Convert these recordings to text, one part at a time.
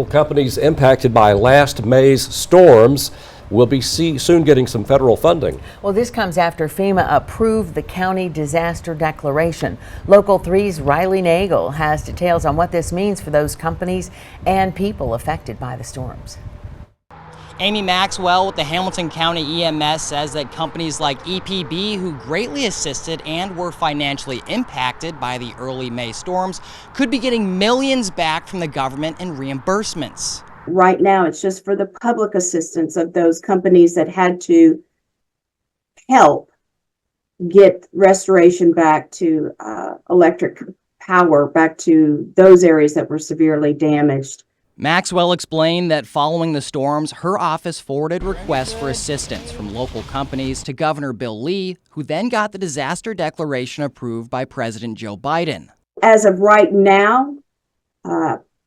Companies impacted by last May's storms will be soon getting some federal funding. Well, this comes after FEMA approved the county disaster declaration. Local 3's Riley Nagel has details on what this means for those companies and people affected by the storms. Amy Maxwell with the Hamilton County EMS says that companies like EPB, who greatly assisted and were financially impacted by the early May storms, could be getting millions back from the government in reimbursements. Right now, it's just for the public assistance of those companies that had to help get restoration back to electric power, back to those areas that were severely damaged. Maxwell explained that following the storms, her office forwarded requests for assistance from local companies to Governor Bill Lee, who then got the disaster declaration approved by President Joe Biden. As of right now,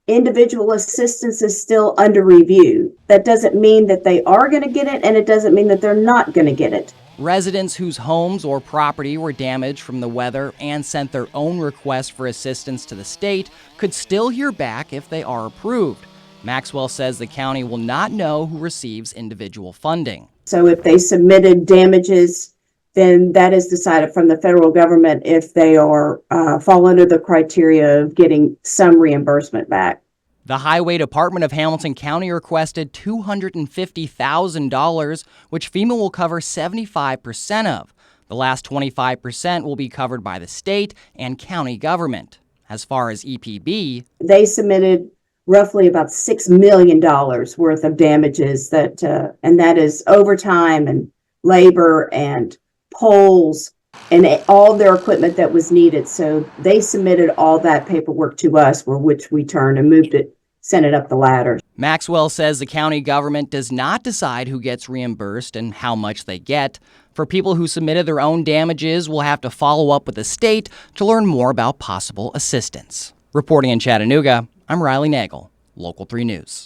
individual assistance is still under review. That doesn't mean that they are going to get it, and it doesn't mean that they're not going to get it. Residents whose homes or property were damaged from the weather and sent their own request for assistance to the state could still hear back if they are approved. Maxwell says the county will not know who receives individual funding. So if they submitted damages, then that is decided from the federal government if they are fall under the criteria of getting some reimbursement back. The Highway Department of Hamilton County requested $250,000, which FEMA will cover 75% of. The last 25% will be covered by the state and county government. As far as EPB, they submitted roughly about $6 million worth of damages, and that is overtime and labor and poles and all their equipment that was needed. So they submitted all that paperwork to us, for which we turned and moved it, sent it up the ladder. Maxwell says the county government does not decide who gets reimbursed and how much they get. For people who submitted their own damages, we'll have to follow up with the state to learn more about possible assistance. Reporting in Chattanooga, I'm Riley Nagel, Local 3 News.